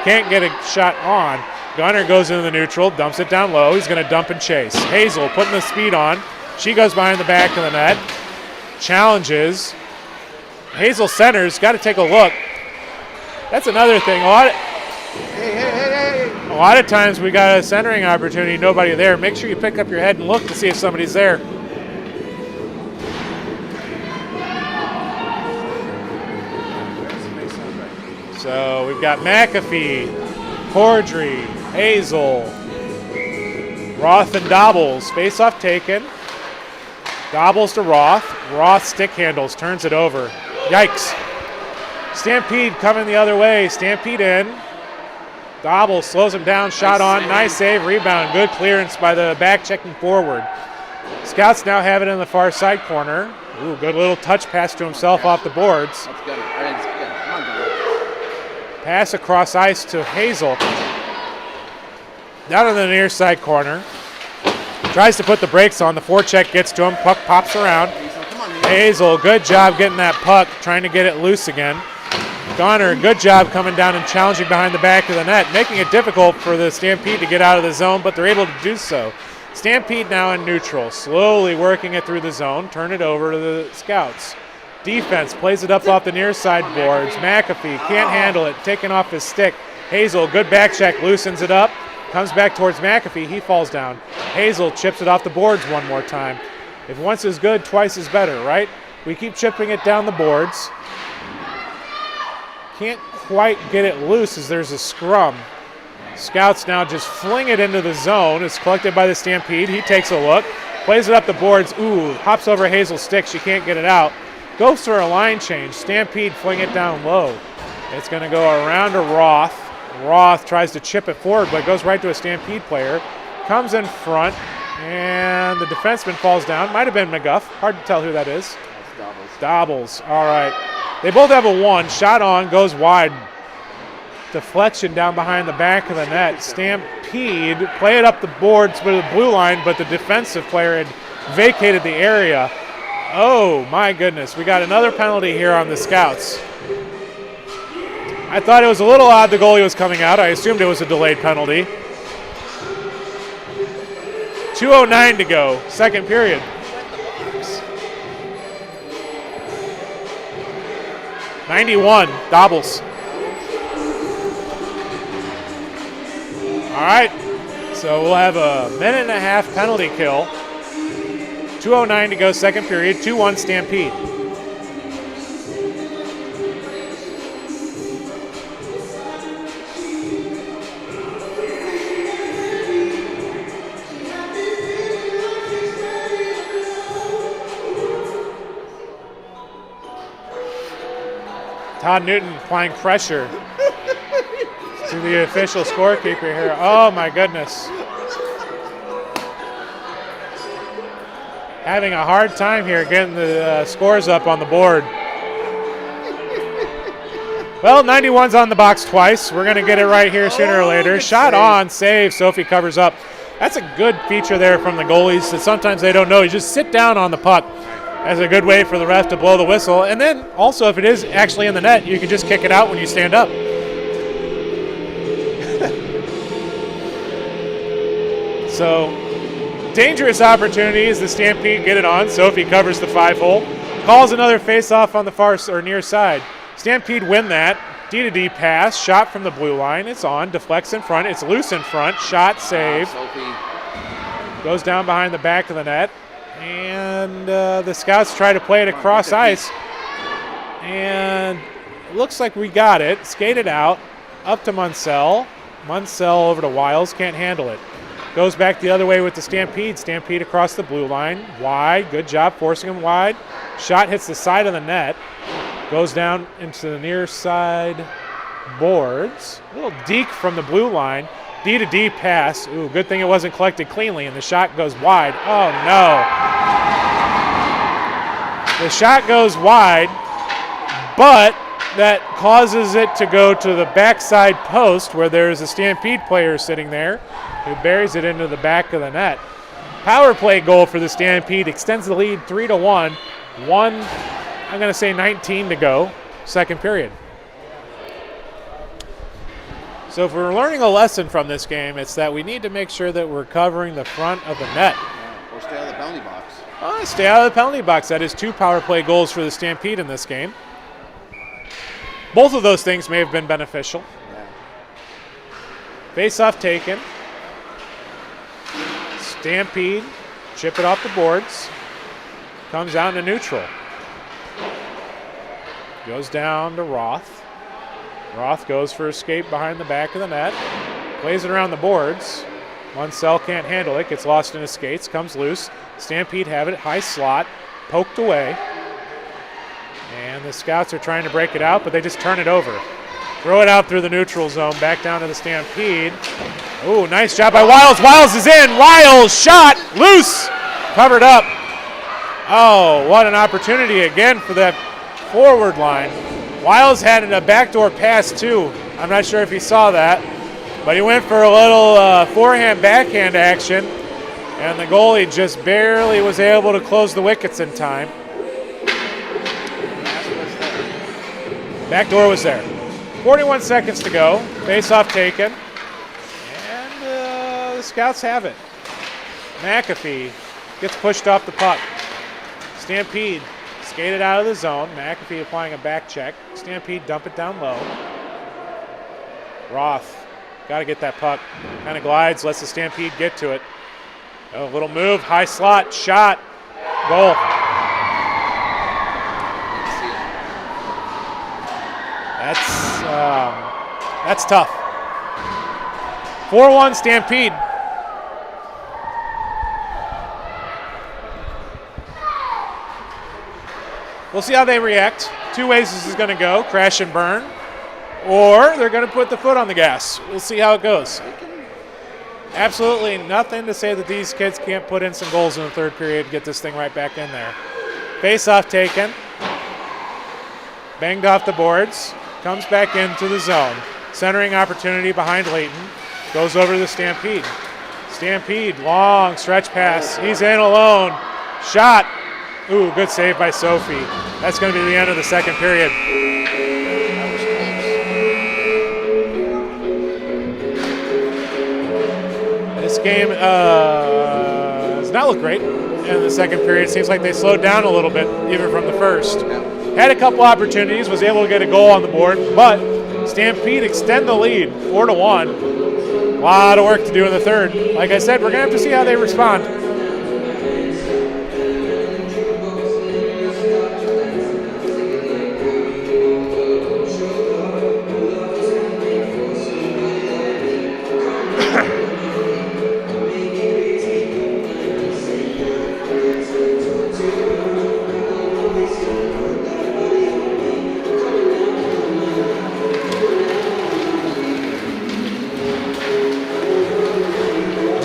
Can't get a shot on. Gunner goes into the neutral, dumps it down low. He's going to dump and chase. Hazel putting the speed on. She goes behind the back of the net. Challenges. Hazel centers. Got to take a look. That's another thing. A lot of times we got a centering opportunity, nobody there. Make sure you pick up your head and look to see if somebody's there. So we've got McAfee, Cordry, Hazel, Roth and Dobbles. Face-off taken. Dobbles to Roth. Roth stick handles, turns it over. Yikes. Stampede coming the other way. Stampede in. Dobbles slows him down. Shot on. Nice save. Rebound. Good clearance by the back checking forward. Scouts now have it in the far side corner. Ooh, good little touch pass to himself off the boards. That's good. Pass across ice to Hazel. Down in the near side corner. Tries to put the brakes on. The forecheck gets to him. Puck pops around. Hazel, good job getting that puck. Trying to get it loose again. Donner, good job coming down and challenging behind the back of the net. Making it difficult for the Stampede to get out of the zone, but they're able to do so. Stampede now in neutral. Slowly working it through the zone. Turn it over to the Scouts. Defense plays it up off the near side boards. McAfee can't handle it, taking off his stick. Hazel, good back check, loosens it up. Comes back towards McAfee, he falls down. Hazel chips it off the boards one more time. If once is good, twice is better, right? We keep chipping it down the boards. Can't quite get it loose as there's a scrum. Scouts now just fling it into the zone. It's collected by the Stampede. He takes a look, plays it up the boards. Ooh, hops over Hazel's stick. She can't get it out. Goes for a line change. Stampede fling it down low. It's going to go around to Roth. Roth tries to chip it forward, but goes right to a Stampede player. Comes in front, and the defenseman falls down. Might have been McGuff. Hard to tell who that is. Dobbles. All right. They both have a one. Shot on, goes wide. Deflection down behind the back of the net. Stampede play it up the boards with the blue line, but the defensive player had vacated the area. Oh, my goodness. We got another penalty here on the Scouts. I thought it was a little odd the goalie was coming out. I assumed it was a delayed penalty. 2:09 to go, second period. '91, Dobbles. All right, so we'll have a minute and a half penalty kill. 2:09 to go, second period, 2-1 Stampede. Todd Newton applying pressure to the official scorekeeper here. Oh my goodness. Having a hard time here getting the scores up on the board. Well, 91's on the box twice. We're going to get it right here sooner or later. Shot on, save. Sophie covers up. That's a good feature there from the goalies that sometimes they don't know. You just sit down on the puck. That's a good way for the ref to blow the whistle. And then also if it is actually in the net, you can just kick it out when you stand up. So dangerous opportunity as the Stampede get it on. Sophie covers the 5-hole. Calls another face-off on the far or near side. Stampede win that. D-to-D pass, shot from the blue line. It's on, deflects in front. It's loose in front. Shot, save. Goes down behind the back of the net. And the Scouts try to play it across ice. And it looks like we got it. Skated out, up to Munsell. Munsell over to Wiles, can't handle it. Goes back the other way with the Stampede. Stampede across the blue line. Wide, good job forcing him wide. Shot hits the side of the net. Goes down into the near side boards. A little deke from the blue line. D-to-D pass. Ooh, good thing it wasn't collected cleanly, and the shot goes wide. Oh, no. The shot goes wide, but that causes it to go to the backside post where there's a Stampede player sitting there who buries it into the back of the net. Power play goal for the Stampede extends the lead 3-1. I'm going to say 19 to go, second period. So if we're learning a lesson from this game, it's that we need to make sure that we're covering the front of the net. Or stay out of the penalty box. Stay out of the penalty box. That is 2 power play goals for the Stampede in this game. Both of those things may have been beneficial. Yeah. Face-off taken. Stampede, chip it off the boards. Comes out into neutral. Goes down to Roth. Roth goes for a skate behind the back of the net. Plays it around the boards. Munsell can't handle it. Gets lost in his skates. Comes loose. Stampede have it. High slot. Poked away. And the Scouts are trying to break it out, but they just turn it over. Throw it out through the neutral zone. Back down to the Stampede. Ooh, nice job by Wiles. Wiles is in. Wiles shot. Loose. Covered up. Oh, what an opportunity again for that forward line. Wiles had a backdoor pass too. I'm not sure if he saw that, but he went for a little forehand backhand action, and the goalie just barely was able to close the wickets in time. Backdoor was there. 41 seconds to go. Face-off taken, and the Scouts have it. McAfee gets pushed off the puck. Stampede skated out of the zone. McAfee applying a back check. Stampede dump it down low. Roth got to get that puck. Kind of glides, lets the Stampede get to it. A little move, high slot, shot, goal. That's tough. 4-1 Stampede. We'll see how they react. 2 ways this is going to go, crash and burn, or they're going to put the foot on the gas. We'll see how it goes. Absolutely nothing to say that these kids can't put in some goals in the third period and get this thing right back in there. Face-off taken. Banged off the boards. Comes back into the zone. Centering opportunity behind Layton. Goes over to the Stampede. Stampede, long stretch pass. He's in alone. Shot. Ooh, good save by Sophie. That's going to be the end of the second period. This game does not look great in the second period. Seems like they slowed down a little bit, even from the first. Had a couple opportunities, was able to get a goal on the board, but Stampede extend the lead, 4-1. A lot of work to do in the third. Like I said, we're going to have to see how they respond.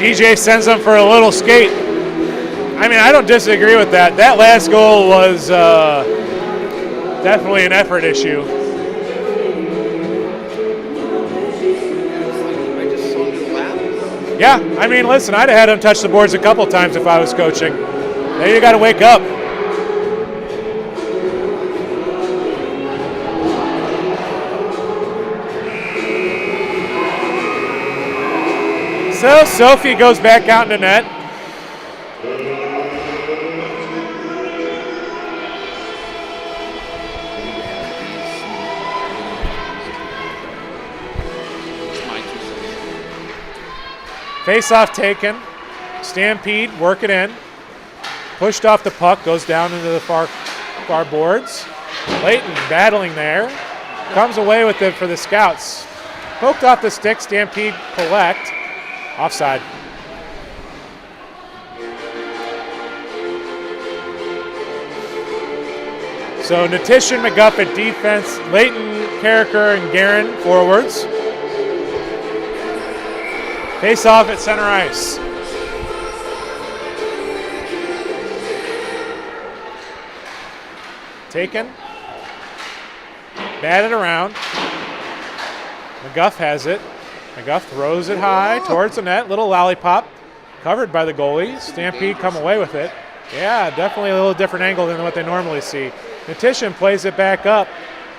DJ sends them for a little skate. I mean, I don't disagree with that. That last goal was definitely an effort issue. Yeah, I mean, listen, I'd have had him touch the boards a couple times if I was coaching. Now you got to wake up. So Sophie goes back out into net. Face-off taken. Stampede work it in. Pushed off the puck, goes down into the far boards. Layton battling there. Comes away with it for the Scouts. Poked off the stick, Stampede collect. Offside. So Natishan, McGuff at defense, Layton, Carricker, and Guerin forwards. Face off at center ice. Taken. Batted around. McGuff has it. McGuff throws it high towards the net. Little lollipop. Covered by the goalie. Stampede come away with it. Yeah, definitely a little different angle than what they normally see. Natishan plays it back up.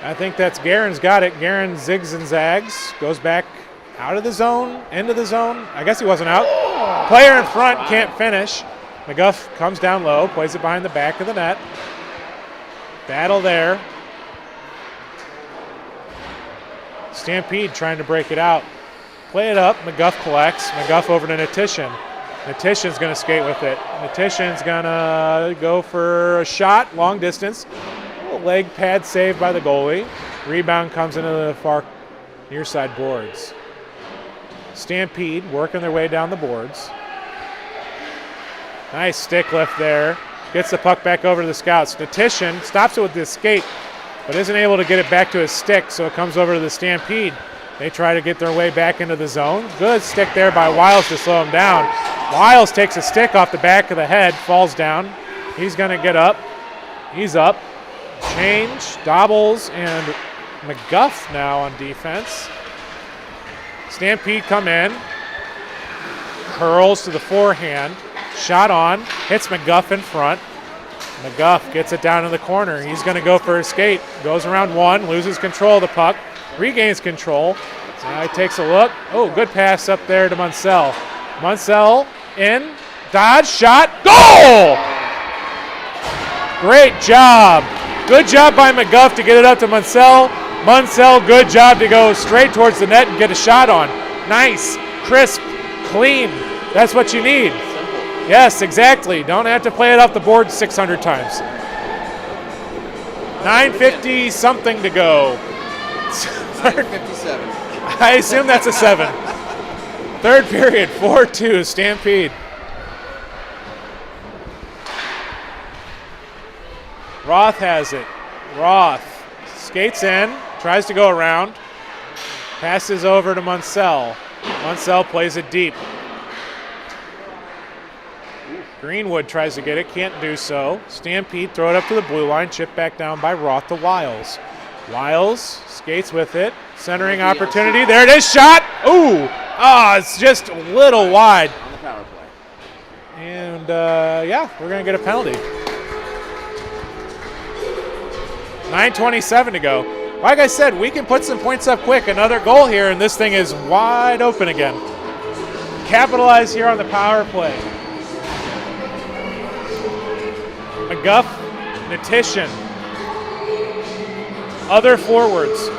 I think that's Guerin's got it. Guerin zigs and zags. Goes back out of the zone, into the zone. I guess he wasn't out. Player in front can't finish. McGuff comes down low, plays it behind the back of the net. Battle there. Stampede trying to break it out. Play it up. McGuff collects. McGuff over to Natishan. Natishan's going to skate with it. Natishan's going to go for a shot, long distance. A little leg pad save by the goalie. Rebound comes into the far near side boards. Stampede working their way down the boards. Nice stick lift there. Gets the puck back over to the Scouts. Natishan stops it with the skate, but isn't able to get it back to his stick, so it comes over to the Stampede. They try to get their way back into the zone. Good stick there by Wiles to slow him down. Wiles takes a stick off the back of the head, falls down. He's going to get up. He's up. Change, Dobbles, and McGuff now on defense. Stampede come in. Curls to the forehand. Shot on. Hits McGuff in front. McGuff gets it down in the corner. He's going to go for a skate. Goes around one. Loses control of the puck. Regains control. Now he takes a look. Oh, good pass up there to Munsell. Munsell in. Dodge. Shot. Goal! Great job. Good job by McGuff to get it up to Munsell. Munsell, good job to go straight towards the net and get a shot on. Nice, crisp, clean. That's what you need. Yes, exactly. Don't have to play it off the board 600 times. 9:50 something to go. 9:57. I assume that's a 7. Third period, 4-2, Stampede. Roth has it. Roth skates in, tries to go around, passes over to Munsell. Munsell plays it deep. Greenwood tries to get it, can't do so. Stampede throw it up to the blue line, chip back down by Roth to Wiles. Wiles skates with it, centering opportunity. There it is, shot! Ooh! It's just a little wide. On the power play. And yeah, we're gonna get a penalty. 9:27 to go. Like I said, we can put some points up quick. Another goal here, and this thing is wide open again. Capitalize here on the power play. McGuff, Natishan. Other forwards.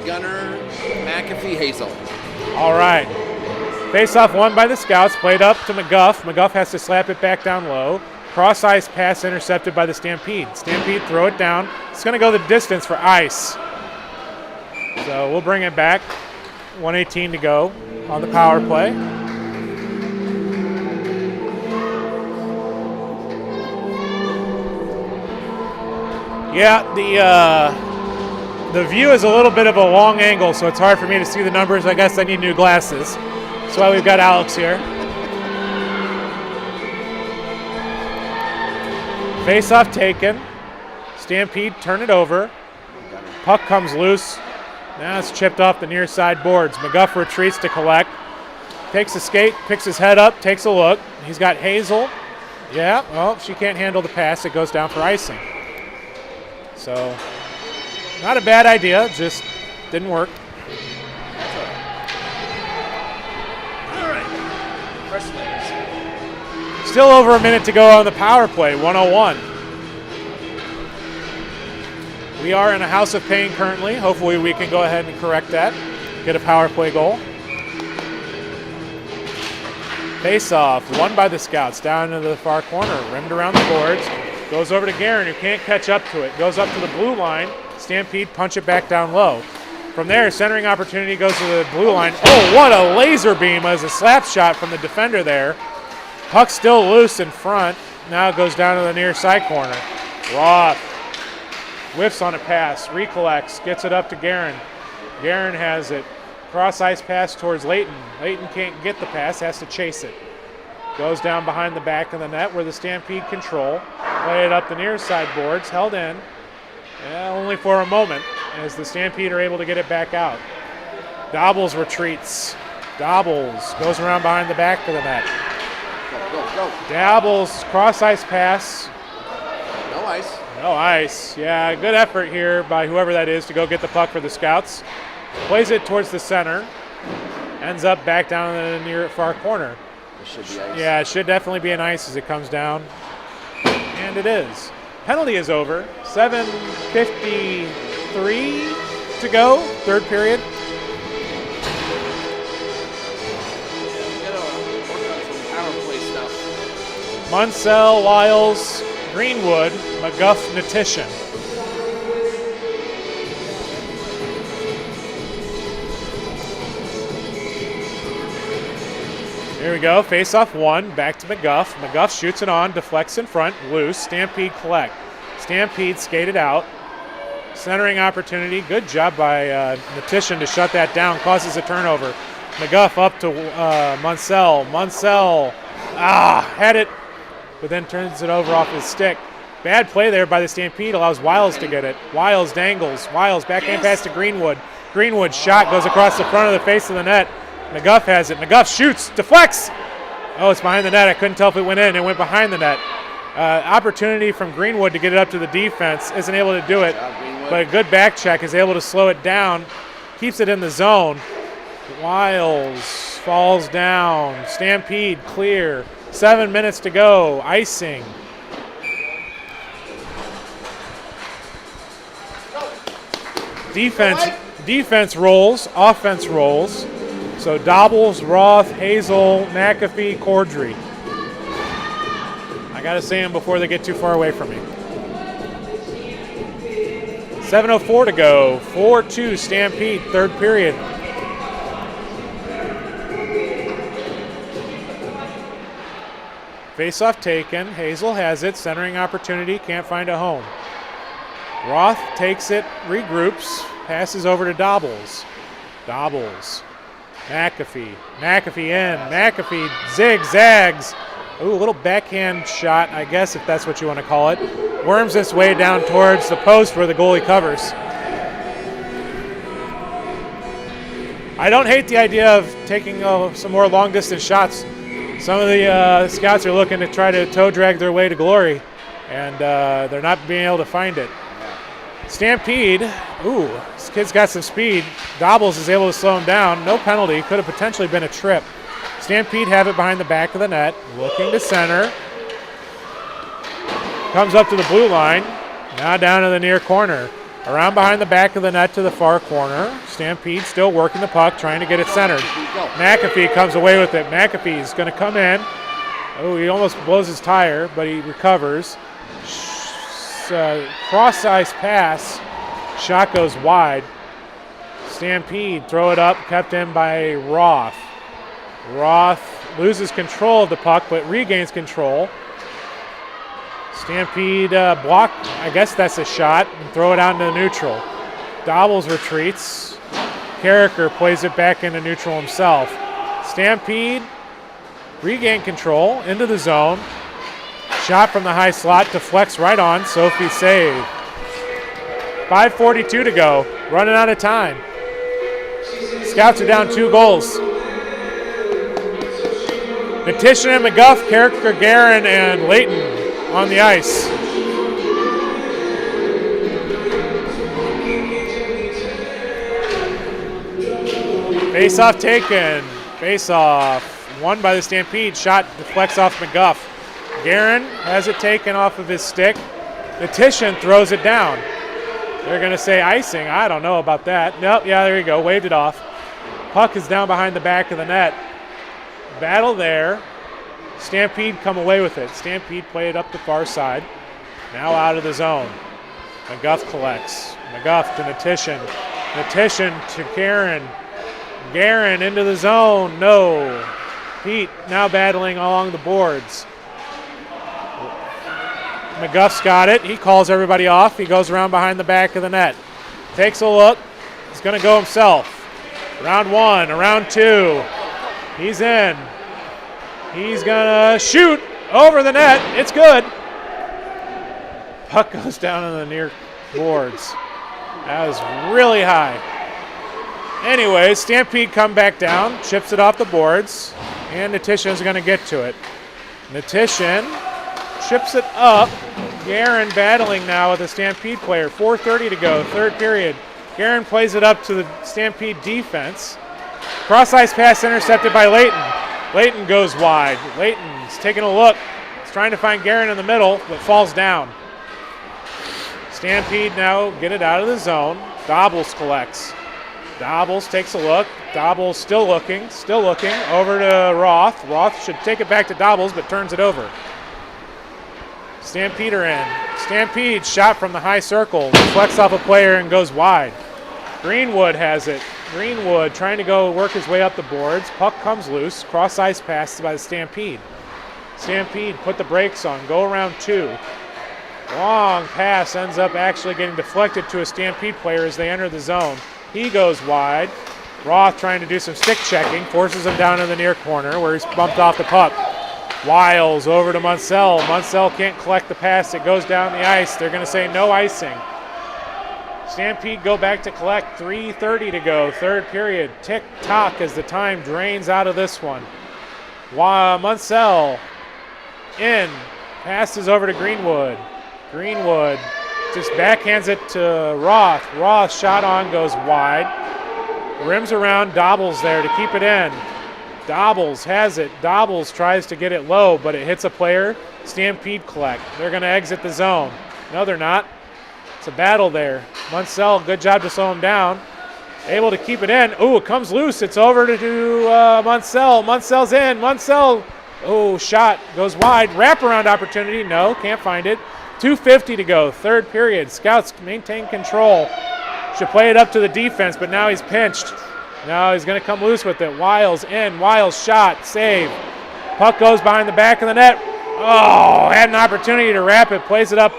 Gunner, McAfee, Hazel. All right. Face-off won by the Scouts. Played up to McGuff. McGuff has to slap it back down low. Cross-ice pass intercepted by the Stampede. Stampede throw it down. It's going to go the distance for ice. So we'll bring it back. 1:18 to go on the power play. Yeah, the view is a little bit of a long angle, so it's hard for me to see the numbers. I guess I need new glasses. That's why we've got Alex here. Face-off taken. Stampede turn it over. Puck comes loose. Now it's chipped off the near side boards. McGuff retreats to collect. Takes a skate, picks his head up, takes a look. He's got Hazel. Yeah, well, she can't handle the pass. It goes down for icing. So, not a bad idea, just didn't work. All right. Fresh legs. Still over a minute to go on the power play, 101. We are in a house of pain currently. Hopefully we can go ahead and correct that. Get a power play goal. Face-off, won by the Scouts, down into the far corner, rimmed around the boards. Goes over to Guerin, who can't catch up to it. Goes up to the blue line. Stampede punch it back down low. From there, centering opportunity goes to the blue line. Oh, what a laser beam as a slap shot from the defender there. Puck still loose in front. Now it goes down to the near side corner. Roth whiffs on a pass, recollects, gets it up to Guerin. Guerin has it. Cross ice pass towards Layton. Layton can't get the pass, has to chase it. Goes down behind the back of the net where the Stampede control. Play it up the near side boards, held in. Only for a moment as the Stampede are able to get it back out. Dobbles retreats. Dobbles goes around behind the back of the net. Go. Dobbles, cross ice pass. No ice. No ice. Yeah, good effort here by whoever that is to go get the puck for the Scouts. Plays it towards the center. Ends up back down in the near far corner. It should be ice. Yeah, it should definitely be an ice as it comes down. And it is. Penalty is over. 7:53 to go, third period. Yeah, we gotta work on some power play stuff. Munsell, Wiles, Greenwood, McGuff, Natition. Here we go, face-off one, back to McGuff. McGuff shoots it on, deflects in front, loose, Stampede collect. Stampede skated out. Centering opportunity, good job by Natition to shut that down, causes a turnover. McGuff up to Munsell. Munsell, had it, but then turns it over off his stick. Bad play there by the Stampede, allows Wiles to get it. Wiles dangles, Wiles backhand pass to Greenwood. Greenwood's shot goes across the front of the face of the net. McGuff has it. McGuff shoots, deflects. Oh, it's behind the net. I couldn't tell if it went in. It went behind the net. Opportunity from Greenwood to get it up to the defense. Isn't able to do it, but a good back check is able to slow it down. Keeps it in the zone. Wiles falls down. Stampede clear. 7 minutes to go. Icing. Defense rolls. Offense rolls. So Dobbles, Roth, Hazel, McAfee, Cordry. I gotta say them before they get too far away from me. 7:04 to go. 4-2 Stampede, third period. Face-off taken. Hazel has it. Centering opportunity. Can't find a home. Roth takes it, regroups, passes over to Dobbles. Dobbles. McAfee in. McAfee zigzags. Ooh, a little backhand shot, I guess, if that's what you want to call it. Worms its way down towards the post where the goalie covers. I don't hate the idea of taking some more long-distance shots. Some of the Scouts are looking to try to toe drag their way to glory, and they're not being able to find it. Stampede, this kid's got some speed. Dobbles is able to slow him down. No penalty, could have potentially been a trip. Stampede have it behind the back of the net, looking to center. Comes up to the blue line, now down to the near corner. Around behind the back of the net to the far corner. Stampede still working the puck, trying to get it centered. McAfee comes away with it. McAfee's going to come in. Oh, he almost blows his tire, but he recovers. Cross ice pass. Shot goes wide. Stampede throw it up, kept in by Roth. Roth loses control of the puck, but regains control. Stampede block, I guess that's a shot, and throw it out into neutral. Dobbles retreats. Carricker plays it back into neutral himself. Stampede regain control into the zone. Shot from the high slot, deflects right on. Sophie save. 5:42 to go. Running out of time. Scouts are down 2 goals. Petition and McGuff, Character Guerin, and Layton on the ice. Face-off taken. Face-off won by the Stampede. Shot deflects off McGuff. Guerin has it taken off of his stick. Petition throws it down. They're going to say icing. I don't know about that. Nope, yeah, there you go. Waved it off. Puck is down behind the back of the net. Battle there. Stampede come away with it. Stampede played up the far side. Now out of the zone. McGuff collects. McGuff to Petition. Petition to Guerin. Guerin into the zone. No. Pete now battling along the boards. McGuff's got it. He calls everybody off. He goes around behind the back of the net. Takes a look. He's going to go himself. Round 1, round 2. He's in. He's going to shoot over the net. It's good. Puck goes down on the near boards. That was really high. Anyways, Stampede come back down, chips it off the boards, and Natition's going to get to it. Natition chips it up. Guerin battling now with a Stampede player. 4:30 to go, third period. Guerin plays it up to the Stampede defense. Cross-ice pass intercepted by Layton. Layton goes wide. Layton's taking a look. He's trying to find Guerin in the middle, but falls down. Stampede now get it out of the zone. Dobbles collects. Dobbles takes a look. Dobbles still looking. Over to Roth. Roth should take it back to Dobbles, but turns it over. Stampede are in. Stampede shot from the high circle. Reflects off a player and goes wide. Greenwood has it. Greenwood trying to go work his way up the boards. Puck comes loose. Cross-ice pass by the Stampede. Stampede put the brakes on. Go around 2. Long pass ends up actually getting deflected to a Stampede player as they enter the zone. He goes wide. Roth trying to do some stick checking. Forces him down in the near corner where he's bumped off the puck. Wiles over to Munsell. Munsell can't collect the pass. It goes down the ice. They're going to say no icing. Stampede go back to collect. 3:30 to go. Third period. Tick-tock as the time drains out of this one. Munsell in. Passes over to Greenwood. Greenwood just backhands it to Roth. Roth shot on, goes wide. Rims around, Dobbles there to keep it in. Dobbles has it. Dobbles tries to get it low, but it hits a player. Stampede collect. They're going to exit the zone. No, they're not. It's a battle there. Munsell, good job to slow him down. Able to keep it in. Ooh, it comes loose. It's over to Munsell. Munsell's in. Munsell, oh, shot. Goes wide. Wraparound opportunity. No, can't find it. 2:50 to go. Third period. Scouts maintain control. Should play it up to the defense, but now he's pinched. Now he's going to come loose with it. Wiles in. Wiles shot. Save. Puck goes behind the back of the net. Oh, had an opportunity to wrap it. Plays it up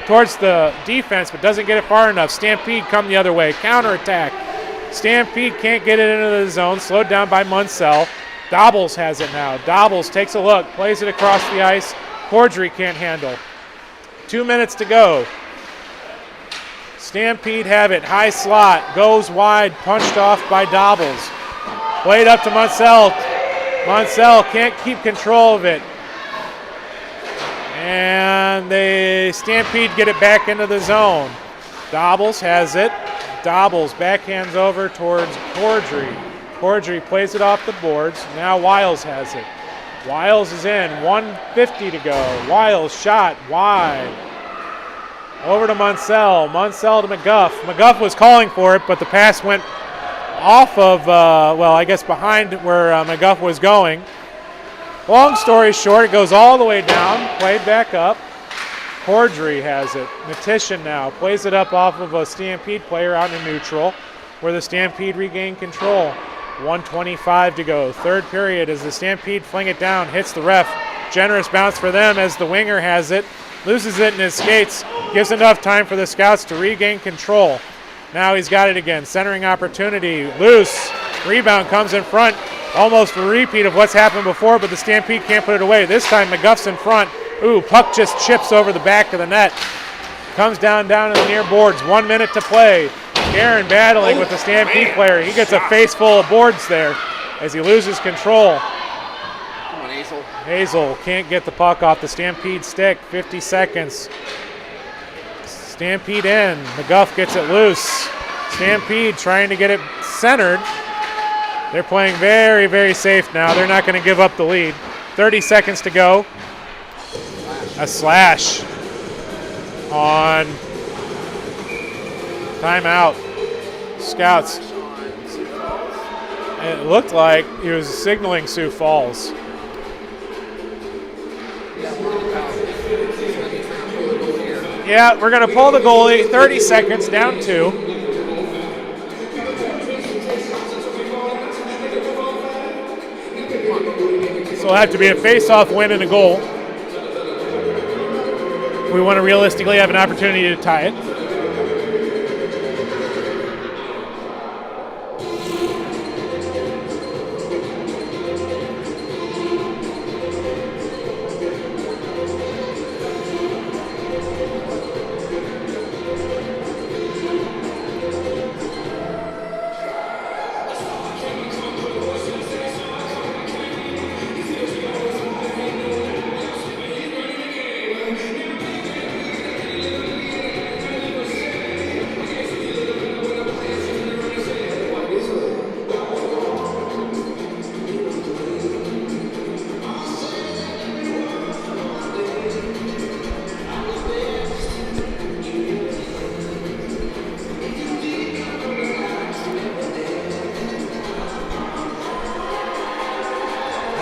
towards the defense, but doesn't get it far enough. Stampede come the other way. Counterattack. Stampede can't get it into the zone. Slowed down by Munsell. Dobbles has it now. Dobbles takes a look. Plays it across the ice. Cordry can't handle. 2 minutes to go. Stampede have it. High slot. Goes wide. Punched off by Dobbles. Played up to Munsell. Munsell can't keep control of it. And the Stampede get it back into the zone. Dobbles has it. Dobbles backhands over towards Cordry. Cordry plays it off the boards. Now Wiles has it. Wiles is in. 1:50 to go. Wiles shot wide. Over to Munsell. Munsell to McGuff. McGuff was calling for it, but the pass went off of, I guess behind where McGuff was going. Long story short, it goes all the way down. Played back up. Cordry has it. Natition now plays it up off of a Stampede player out in neutral where the Stampede regain control. 1:25 to go. Third period as the Stampede fling it down, hits the ref. Generous bounce for them as the winger has it. Loses it in his skates. Gives enough time for the Scouts to regain control. Now he's got it again. Centering opportunity. Loose. Rebound comes in front. Almost a repeat of what's happened before, but the Stampede can't put it away. This time McGuff's in front. Ooh, puck just chips over the back of the net. Comes down in the near boards. 1 minute to play. Karen battling with the Stampede player. He gets a face full of boards there as he loses control. Come on, Hazel. Hazel can't get the puck off the Stampede stick. 50 seconds. Stampede in. McGuff gets it loose. Stampede trying to get it centered. They're playing very, very safe now. They're not going to give up the lead. 30 seconds to go. A slash on timeout. Scouts. It looked like he was signaling Sioux Falls. Yeah, we're going to pull the goalie. 30 seconds, down 2. So it'll have to be a face-off win and a goal. We want to realistically have an opportunity to tie it.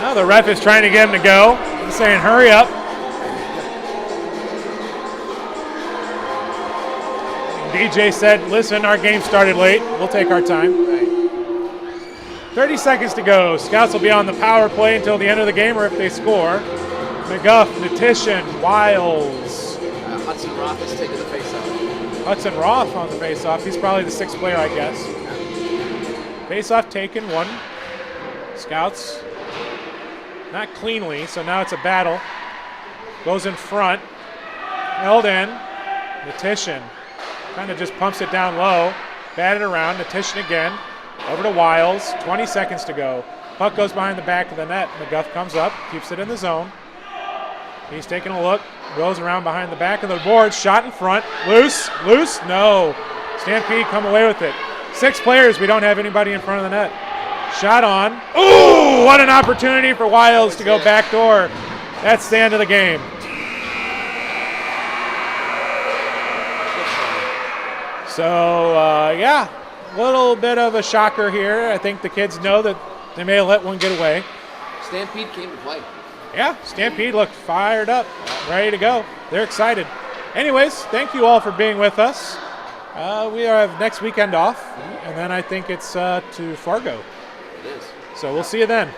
Now the ref is trying to get him to go. He's saying, hurry up. DJ said, listen, our game started late. We'll take our time. 30 seconds to go. Scouts will be on the power play until the end of the game, or if they score. McGuff, Natition, Wiles. Hudson Roth is taking the face-off. Hudson Roth on the face-off. He's probably the 6th player, I guess. Face-off taken, 1. Scouts. Not cleanly, so now it's a battle. Goes in front. Held in. Natition kind of just pumps it down low. Batted around. Natition again. Over to Wiles. 20 seconds to go. Puck goes behind the back of the net. McGuff comes up. Keeps it in the zone. He's taking a look. Goes around behind the back of the board. Shot in front. Loose. Loose. No. Stampede come away with it. 6 players. We don't have anybody in front of the net. Shot on. Ooh, what an opportunity for Wiles to go backdoor. That's the end of the game. So, yeah, a little bit of a shocker here. I think the kids know that they may have let one get away. Stampede came to play. Yeah, Stampede looked fired up, ready to go. They're excited. Anyways, thank you all for being with us. We have next weekend off, and then I think it's to Fargo. It is. So we'll see you then.